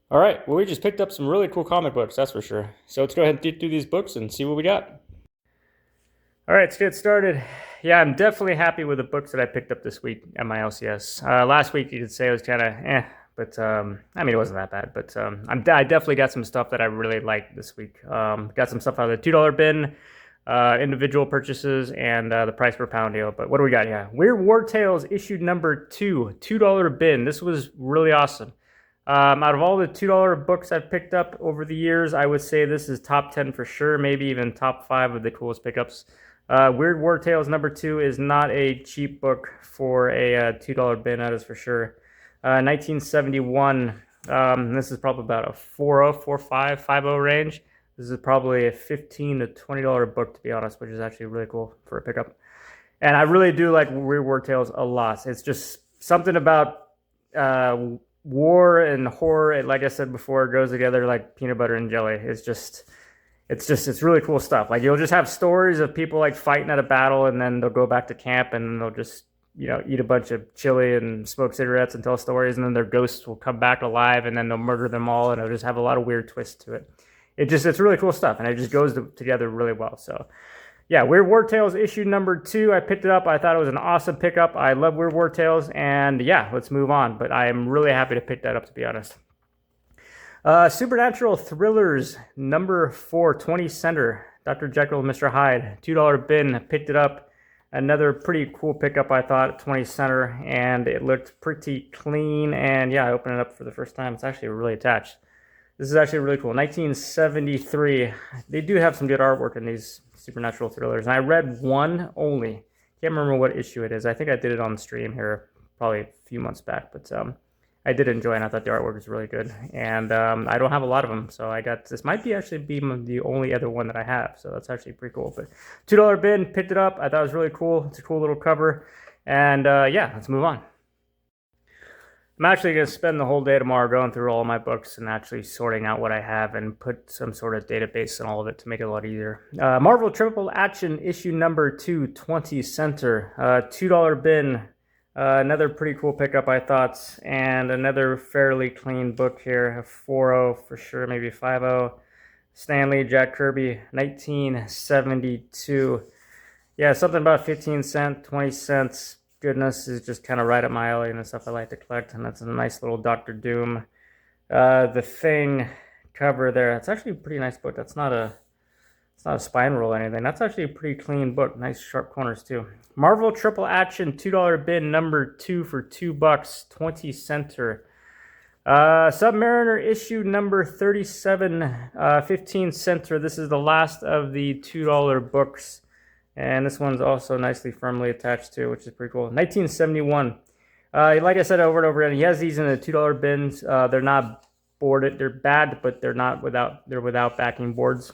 All right, well, we just picked up some really cool comic books, that's for sure. So let's go ahead and get through these books and see what we got. All right, let's get started. Yeah, I'm definitely happy with the books that I picked up this week at my LCS. Last week, you could say it was kind of but I mean, it wasn't that bad. But I definitely got some stuff that I really liked this week. Got some stuff out of the $2 bin, individual purchases, and the price per pound deal. But what do we got here? Weird War Tales issue number 2, $2 bin. This was really awesome. Out of all the $2 books I've picked up over the years, I would say this is top 10 for sure, maybe even top 5 of the coolest pickups. Weird War Tales number 2 is not a cheap book for a $2 bin, that is for sure. 1971, this is probably about a 4.0, 4.5, 5.0 range. This is probably a $15 to $20 book, to be honest, which is actually really cool for a pickup. And I really do like Weird War Tales a lot. It's just something about war and horror. And like I said before, it goes together like peanut butter and jelly. It's really cool stuff. Like you'll just have stories of people like fighting at a battle, and then they'll go back to camp, and they'll just eat a bunch of chili and smoke cigarettes and tell stories, and then their ghosts will come back alive, and then they'll murder them all, and it'll just have a lot of weird twists to it. It's really cool stuff, and it just goes together really well. So yeah, Weird War Tales issue number 2. I picked it up. I thought it was an awesome pickup. I love Weird War Tales, and yeah, let's move on. But I am really happy to pick that up, to be honest. Supernatural Thrillers number 4, 20 center. Dr. Jekyll and Mr. Hyde, $2 bin. Picked it up. Another pretty cool pickup, I thought, 20 center, and it looked pretty clean. And yeah, I opened it up for the first time. It's actually really attached. This is actually really cool. 1973. They do have some good artwork in these Supernatural Thrillers. And I read one only. Can't remember what issue it is. I think I did it on the stream here probably a few months back. But I did enjoy it, and I thought the artwork was really good. And I don't have a lot of them. So I got this. Might be actually be the only other one that I have. So that's actually pretty cool. But $2 bin, picked it up. I thought it was really cool. It's a cool little cover. And yeah, let's move on. I'm actually going to spend the whole day tomorrow going through all of my books and actually sorting out what I have and put some sort of database on all of it to make it a lot easier. Marvel Triple Action issue number 2, 20 center. $2 bin. Another pretty cool pickup, I thought. And another fairly clean book here. A 4.0 for sure, maybe 5.0. Stan Lee, Jack Kirby, 1972. Yeah, something about 15 cents, 20 cents. Goodness is just kind of right up my alley and the stuff I like to collect. And that's a nice little Doctor Doom. The Thing cover there. It's actually a pretty nice book. It's not a spine roll or anything. That's actually a pretty clean book. Nice sharp corners too. Marvel Triple Action $2 bin number 2 for $2, 20 center. Submariner issue number 37, 15 center. This is the last of the $2 books. And this one's also nicely firmly attached too, which is pretty cool. 1971. Like I said over and over again, he has these in the $2 bins. They're not boarded. They're bad, but they're without backing boards.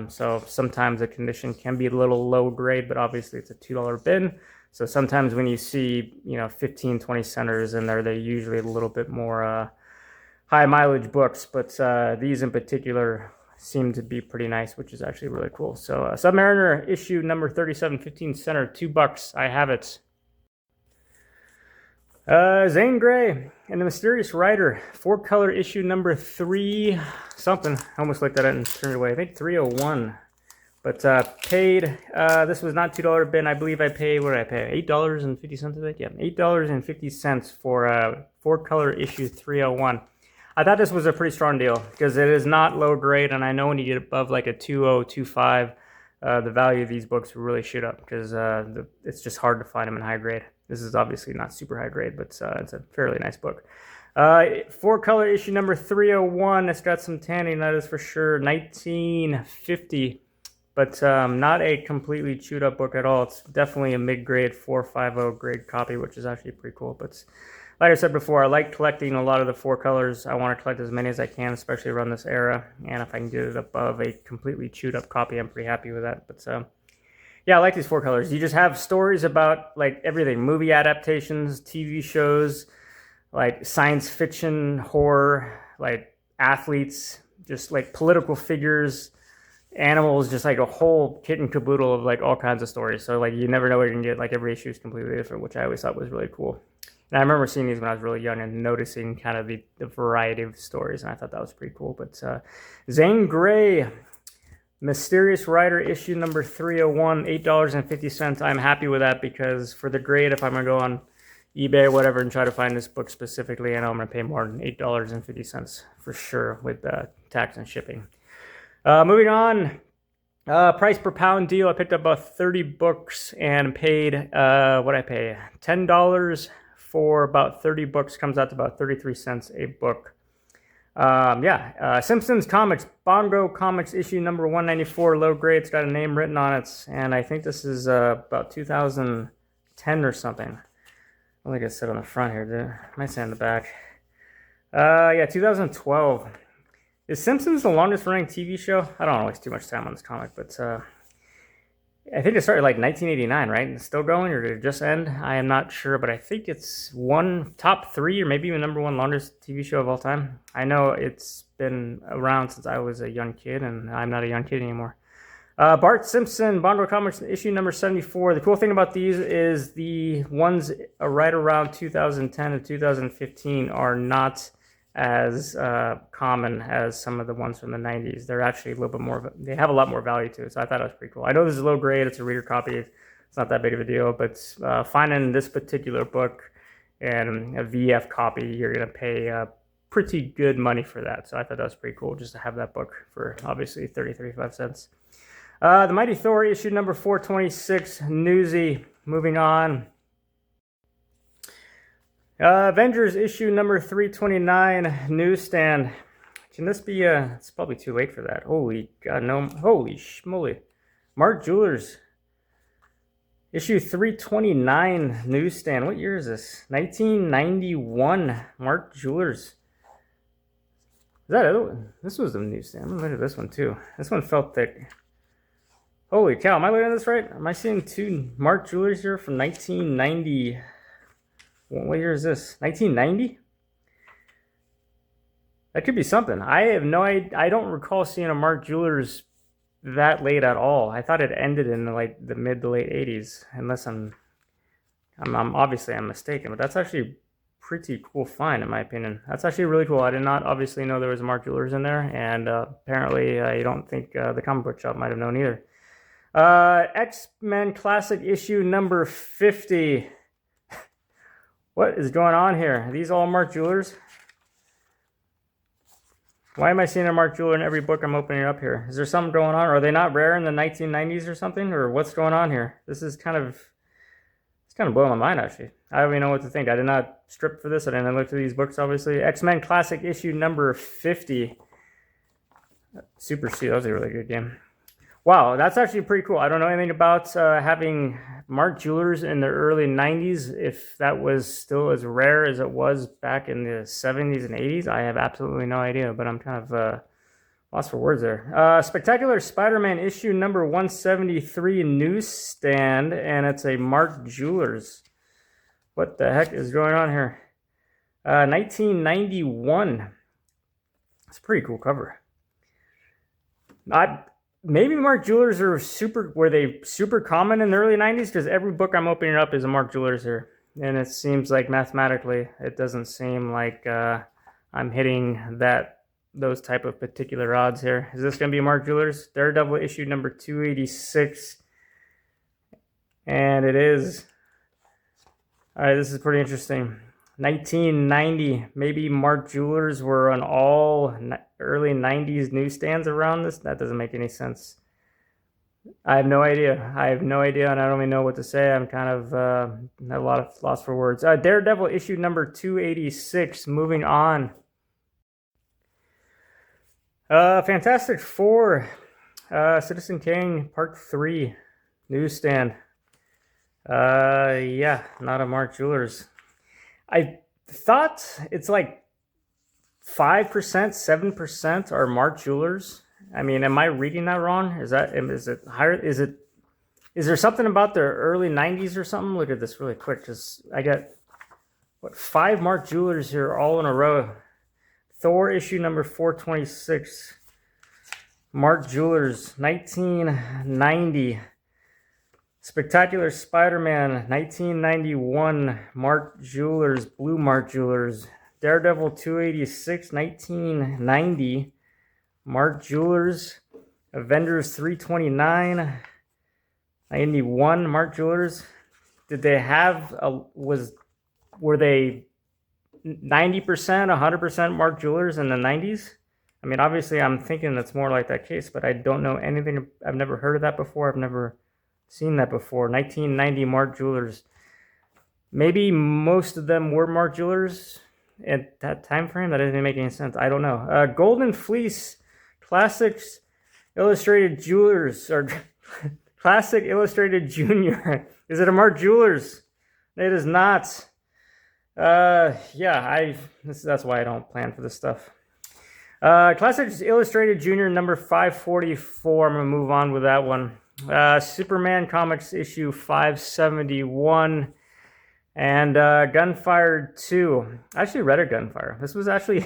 So sometimes the condition can be a little low grade, but obviously it's a $2 bin. So sometimes when you see 15, 20 centers in there, they're usually a little bit more high mileage books. But these in particular seem to be pretty nice, which is actually really cool. So Submariner issue number 37, 15 center, $2. I have it. Zane Grey and the Mysterious Rider, 4-color issue number 3 something. I almost looked at it and turned it away. I think 301. But paid, this was not $2 bin. I believe I paid, what did I pay? $8.50, I think? Yeah, $8.50 for 4-color issue 301. I thought this was a pretty strong deal because it is not low grade, and I know when you get above like a 2.0, 2.5, the value of these books will really shoot up because it's just hard to find them in high grade. This is obviously not super high grade, but it's a fairly nice book. 4-color issue number 301. It's got some tanning, that is for sure. 1950, but not a completely chewed up book at all. It's definitely a mid-grade 4.50 grade copy, which is actually pretty cool. But like I said before, I like collecting a lot of the 4 colors. I want to collect as many as I can, especially around this era. And if I can get it above a completely chewed up copy, I'm pretty happy with that. But yeah, I like these 4 colors. You just have stories about like everything. Movie adaptations, TV shows, like science fiction, horror, like athletes, just like political figures, animals, just like a whole kit and caboodle of like all kinds of stories. So like you never know what you're going to get. Like every issue is completely different, which I always thought was really cool. And I remember seeing these when I was really young and noticing kind of the variety of stories, and I thought that was pretty cool. But Zane Grey, Mysterious Rider issue number 301, $8.50. I'm happy with that because for the grade, if I'm going to go on eBay or whatever and try to find this book specifically, I know I'm going to pay more than $8.50 for sure with tax and shipping. Moving on, price per pound deal. I picked up about 30 books and paid, what I pay? $10 for about 30 books. Comes out to about 33 cents a book. Simpsons Comics, Bongo Comics, issue number 194, low grade. It's got a name written on it, and I think this is about 2010 or something. I think it said on the front here. Might say on the back. 2012. Is Simpsons the longest running TV show? I don't want to waste too much time on this comic, but I think it started like 1989, right? And it's still going, or did it just end? I am not sure, but I think it's top 3 or maybe even number 1 longest TV show of all time. I know it's been around since I was a young kid, and I'm not a young kid anymore. Bart Simpson, Bongo Comics, issue number 74. The cool thing about these is the ones right around 2010 and 2015 are not as common as some of the ones from the 90s. They're actually a little bit more, they have a lot more value to it, so I thought it was pretty cool. I know this is low grade, it's a reader copy, it's not that big of a deal, but finding this particular book and a VF copy, you're going to pay pretty good money for that, so I thought that was pretty cool just to have that book for obviously 35 cents. The Mighty Thor, issue number 426, Newsy. Moving on. Avengers issue number 329, newsstand. Can this be it's probably too late for that. Holy God, no. Holy schmoly. Mark Jewelers. Issue 329, newsstand. What year is this? 1991. Mark Jewelers. Is that it? This was the newsstand. I'm going to look at this one too. This one felt thick. Holy cow. Am I looking at this right? Am I seeing 2 Mark Jewelers here from 1990? What year is this? 1990? That could be something. I have no idea. I don't recall seeing a Mark Jewelers that late at all. I thought it ended in like the mid to late 80s, unless I'm obviously I'm mistaken. But that's actually a pretty cool find in my opinion. That's actually really cool. I did not obviously know there was a Mark Jewelers in there, and apparently I don't think the comic book shop might have known either. X-Men Classic issue number 50. What is going on here? Are these all Mark Jewelers? Why am I seeing a Mark Jeweler in every book I'm opening up here? Is there something going on? Are they not rare in the 1990s or something? Or what's going on here? This is kind of blowing my mind, actually. I don't even know what to think. I did not strip for this. I didn't look through these books, obviously. X-Men Classic issue number 50. Super C. That was a really good game. Wow, that's actually pretty cool. I don't know anything about having Mark Jewelers in the early 90s, if that was still as rare as it was back in the 70s and 80s. I have absolutely no idea, but I'm kind of lost for words there. Spectacular Spider-Man issue number 173, newsstand, and it's a Mark Jewelers. What the heck is going on here? 1991. It's a pretty cool cover. Maybe Mark Jewelers were they super common in the early 90s? Because every book I'm opening up is a Mark Jewelers here. And it seems like mathematically, it doesn't seem like I'm hitting those type of particular odds here. Is this going to be Mark Jewelers? Daredevil issue number 286. And it is. All right, this is pretty interesting. 1990, maybe Mark Jewelers were on all early 90s newsstands around this. That doesn't make any sense. I have no idea, and I don't even know what to say. I'm kind of a lot of lost for words. Daredevil issue number 286. Moving on. Fantastic Four, Citizen Kane Part 3, newsstand. Yeah, not a Mark Jewelers. I thought it's like 5%, 7% are Mark Jewelers. I mean, am I reading that wrong? Is it higher? Is there something about the early 90s or something? Look at this really quick. I got 5 Mark Jewelers here all in a row. Thor issue number 426. Mark Jewelers, 1990. Spectacular Spider-Man 1991, Mark Jewelers, Blue Mark Jewelers. Daredevil 286, 1990, Mark Jewelers. Avengers 329, 91, Mark Jewelers. Did they have were they 90%, 100% Mark Jewelers in the 90s? I mean, obviously, I'm thinking that's more like that case, but I don't know anything. I've never heard of that before. I've never seen that before. 1990 Mark Jewelers. Maybe most of them were Mark Jewelers at that time frame. That doesn't make any sense. I don't know. Golden Fleece Classics Illustrated Jewelers, or Classic Illustrated Junior. Is it a Mark Jewelers? It is not. Yeah, that's why I don't plan for this stuff. Classics Illustrated Junior number 544. I'm gonna move on with that one. Superman Comics issue 571, and Gunfire 2. I actually read a Gunfire. This was actually,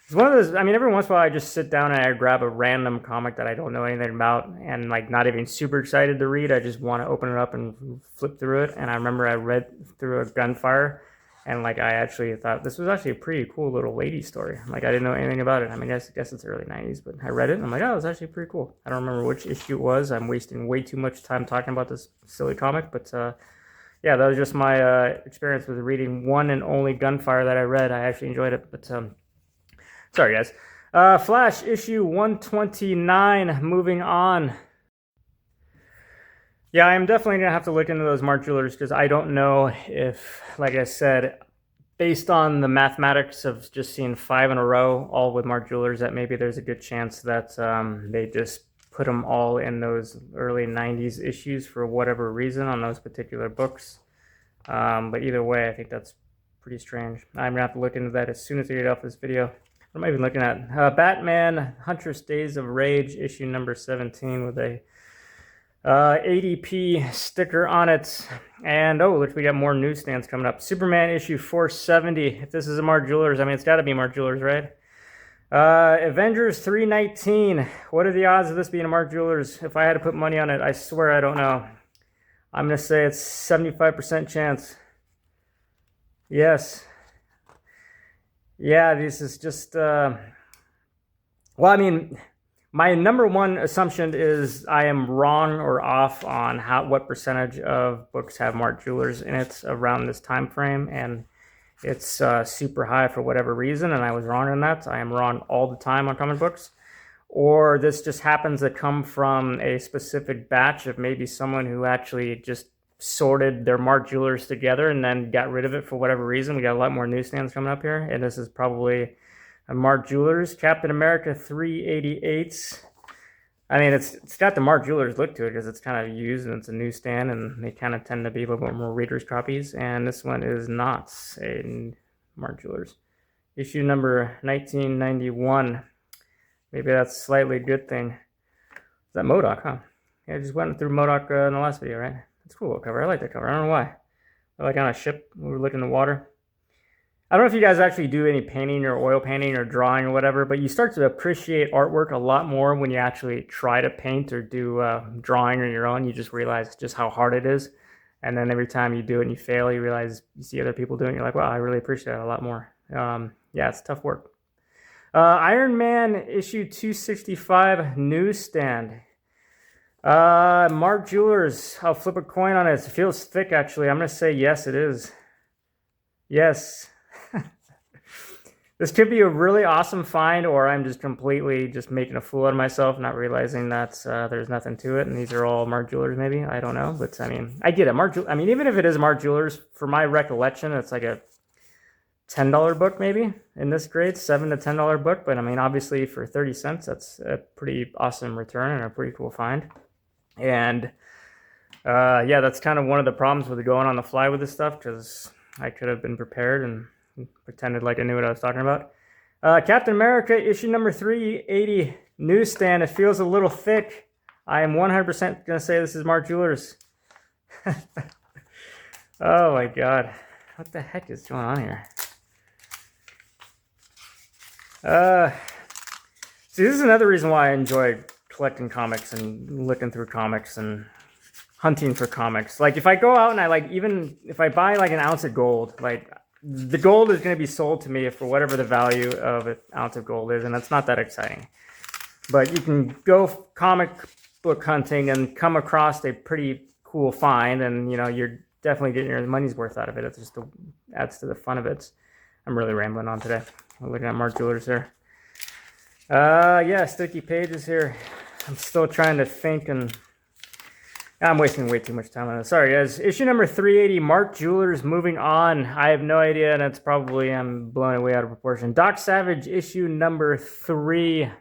it's one of those, I mean, every once in a while I just sit down and I grab a random comic that I don't know anything about and like not even super excited to read. I just want to open it up and flip through it. And I remember I read through a Gunfire and like I actually thought this was actually a pretty cool little lady story. Like I didn't know anything about it. I mean, I guess it's early 90s, but I read it and I'm like, oh, it's actually pretty cool. I don't remember which issue it was. I'm wasting way too much time talking about this silly comic, but yeah, that was just my experience with reading one and only Gunfire that I read. I actually enjoyed it, but sorry, guys. Flash issue 129. Moving on. Yeah, I'm definitely going to have to look into those Mark Jewelers because I don't know if, like I said, based on the mathematics of just seeing 5 in a row, all with Mark Jewelers, that maybe there's a good chance that they just put them all in those early 90s issues for whatever reason on those particular books. But either way, I think that's pretty strange. I'm going to have to look into that as soon as I get off this video. What am I even looking at? Batman Huntress Days of Rage, issue number 17 with a ADP sticker on it. And oh, look, we got more newsstands coming up. Superman issue 470. If this is a Mark Jewelers, I mean, it's got to be Mark Jewelers, right? Avengers 319. What are the odds of this being a Mark Jewelers? If I had to put money on it, I swear I don't know. I'm going to say it's 75% chance. Yes. Yeah, this is just, well, I mean, my number one assumption is I am wrong or off on what percentage of books have Mark Jewelers in it around this time frame, and it's super high for whatever reason, and I was wrong on that. I am wrong all the time on comic books. Or this just happens to come from a specific batch of maybe someone who actually just sorted their Mark Jewelers together and then got rid of it for whatever reason. We got a lot more newsstands coming up here, and this is probably a Mark Jewelers. Captain America 388. I mean, it's got the Mark Jewelers look to it because it's kind of used and it's a newsstand, and they kind of tend to be a little bit more readers' copies. And this one is not a Mark Jewelers. Issue number 1991. Maybe that's a slightly good thing. Is that MODOK, huh? Yeah, I just went through MODOK in the last video, right? It's a cool cover. I like that cover. I don't know why. Like on a ship, we were looking in the water. I don't know if you guys actually do any painting or oil painting or drawing or whatever, but you start to appreciate artwork a lot more when you actually try to paint or do drawing on your own. You just realize just how hard it is. And then every time you do it and you fail, you realize you see other people doing it. You're like, wow, I really appreciate it a lot more. Yeah, it's tough work. Iron Man issue 265 newsstand. Mark Jewelers. I'll flip a coin on it. It feels thick, actually. I'm going to say yes, it is. Yes. This could be a really awesome find, or I'm just completely just making a fool out of myself, not realizing that there's nothing to it, and these are all Mark Jewelers, maybe. I don't know, but I mean, I get it. I mean, even if it is Mark Jewelers, for my recollection, it's like a $10 book, maybe in this grade, $7 to $10 book. But I mean, obviously, for 30 cents, that's a pretty awesome return and a pretty cool find. And yeah, that's kind of one of the problems with going on the fly with this stuff, because I could have been prepared and pretended like I knew what I was talking about. Captain America issue number 380 newsstand. It feels a little thick. I am 100% going to say this is Mark Jewelers. Oh my god. What the heck is going on here? See, this is another reason why I enjoy collecting comics and looking through comics and hunting for comics. Like if I go out and I like, even if I buy like an ounce of gold, like the gold is going to be sold to me for whatever the value of an ounce of gold is, and that's not that exciting. But you can go comic book hunting and come across a pretty cool find, and you know, you're definitely getting your money's worth out of it. It just adds to the fun of it. I'm really rambling on today. I'm looking at Mark Jewelers here. Yeah, sticky pages here. I'm still trying to think, and I'm wasting way too much time on this. Sorry, guys. Issue number 380, Mark Jewelers, moving on. I have no idea, and it's probably, I'm blowing it way out of proportion. Doc Savage, issue number 3.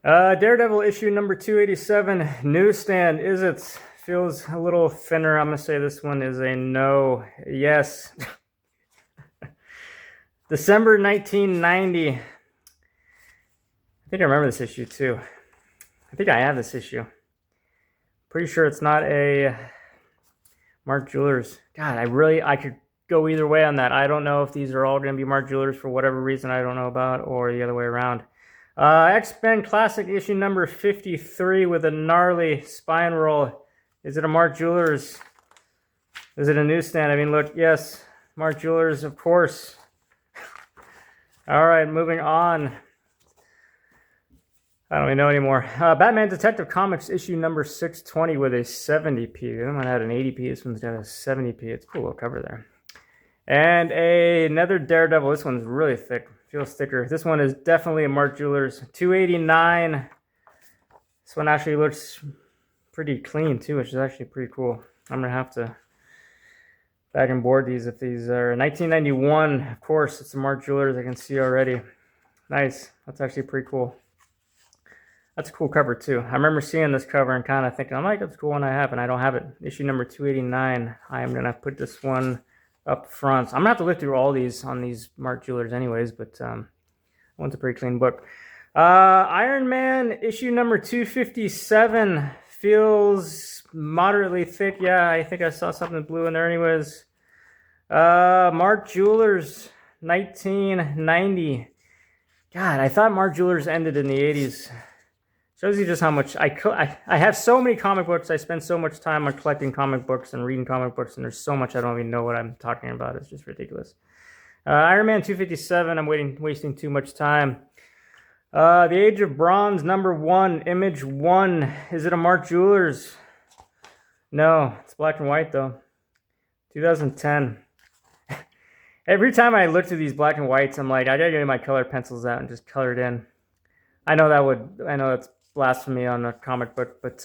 Daredevil, issue number 287, newsstand. Is it? Feels a little thinner. I'm going to say this one is a no. Yes. December 1990. I think I remember this issue too. I think I have this issue. Pretty sure it's not a Mark Jewelers. God, I could go either way on that. I don't know if these are all going to be Mark Jewelers for whatever reason I don't know about, or the other way around. X-Men Classic issue number 53 with a gnarly spine roll. Is it a Mark Jewelers? Is it a newsstand? I mean, look, yes, Mark Jewelers, of course. All right, moving on. I don't even know anymore. Batman Detective Comics issue number 620 with a 70p. The other one had an 80p. This one's got a 70p. It's a cool little cover there. And another Daredevil. This one's really thick. Feels thicker. This one is definitely a Mark Jewelers. 289. This one actually looks pretty clean too, which is actually pretty cool. I'm going to have to bag and board these if these are 1991. Of course, it's a Mark Jewelers. I can see already. Nice. That's actually pretty cool. That's a cool cover too. I remember seeing this cover and kind of thinking, I'm like, that's a cool one I have, and I don't have it. Issue number 289. I am going to put this one up front. So I'm going to have to look through all these on these Mark Jewelers anyways, but one's a pretty clean book. Iron Man issue number 257 feels moderately thick. Yeah, I think I saw something blue in there anyways. Mark Jewelers 1990. God, I thought Mark Jewelers ended in the 80s. Shows you just how much I have so many comic books. I spend so much time on collecting comic books and reading comic books, and there's so much I don't even know what I'm talking about. It's just ridiculous. Iron Man 257. I'm wasting too much time. The Age of Bronze number 1, Image 1. Is it a Mark Jewelers? No, it's black and white though. 2010. Every time I look through these black and whites, I'm like, I gotta get my color pencils out and just color it in. I know that's blasphemy on a comic book, but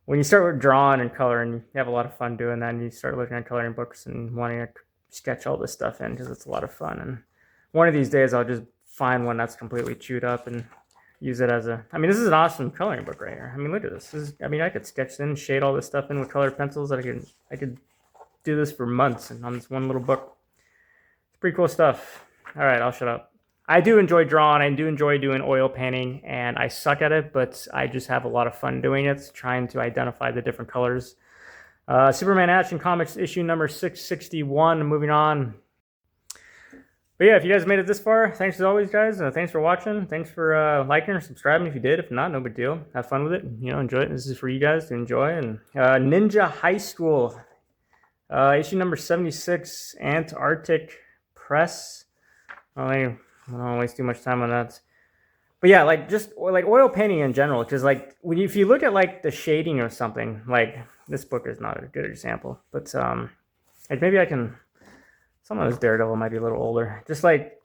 when you start drawing and coloring, you have a lot of fun doing that, and you start looking at coloring books and wanting to sketch all this stuff in because it's a lot of fun. And one of these days, I'll just find one that's completely chewed up and use it as a. I mean, this is an awesome coloring book right here. I mean, look at this. I mean, I could sketch in, shade all this stuff in with colored pencils. I could do this for months and on this one little book. It's pretty cool stuff. All right, I'll shut up. I do enjoy drawing. I do enjoy doing oil painting, and I suck at it, but I just have a lot of fun doing it, trying to identify the different colors. Superman Action Comics issue number 661. Moving on. But yeah, if you guys made it this far, thanks as always, guys. Thanks for watching. Thanks for liking or subscribing if you did. If not, no big deal. Have fun with it. You know, enjoy it. This is for you guys to enjoy. And Ninja High School issue number 76, Antarctic Press. I don't waste too much time on that. But yeah, like just like oil painting in general, because like if you look at like the shading or something, like this book is not a good example, but like maybe I can. Some of this Daredevil might be a little older. Just like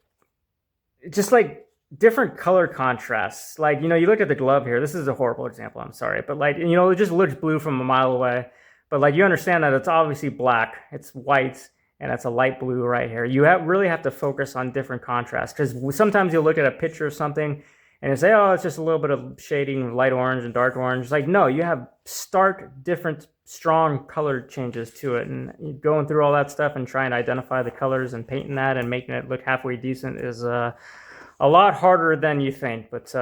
different color contrasts. Like, you know, you look at the glove here. This is a horrible example. I'm sorry, but like, you know, it just looks blue from a mile away. But like, you understand that it's obviously black. It's white. And it's a light blue right here. You really have to focus on different contrasts, because sometimes you'll look at a picture of something and you say, oh, it's just a little bit of shading, light orange and dark orange. It's like, no, you have stark, different, strong color changes to it. And going through all that stuff and trying to identify the colors and painting that and making it look halfway decent is a lot harder than you think. But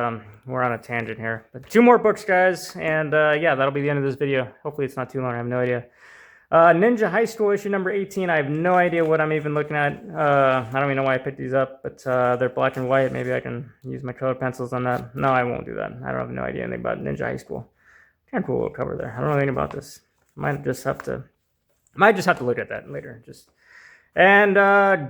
we're on a tangent here. But 2 more books, guys. And yeah, that'll be the end of this video. Hopefully it's not too long. I have no idea. Ninja High School issue number 18. I have no idea what I'm even looking at. I don't even know why I picked these up, but they're black and white. Maybe I can use my color pencils on that. No, I won't do that. I don't have no idea anything about Ninja High School. Kind of cool little cover there. I don't know anything about this. Might just have to look at that later. And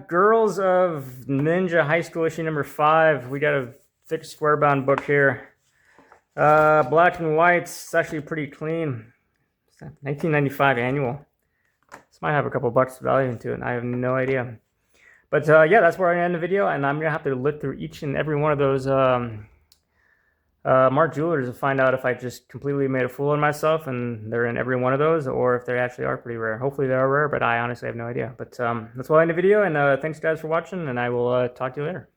Girls of Ninja High School issue number 5. We got a thick square bound book here. Black and white. It's actually pretty clean. It's 1995 annual. This might have a couple bucks value into it. I have no idea. But yeah, that's where I end the video, and I'm gonna have to look through each and every one of those Mark Jewelers to find out if I just completely made a fool of myself and they're in every one of those, or if they actually are pretty rare. Hopefully they are rare, but I honestly have no idea. But that's why I end the video, and thanks guys for watching, and I will talk to you later.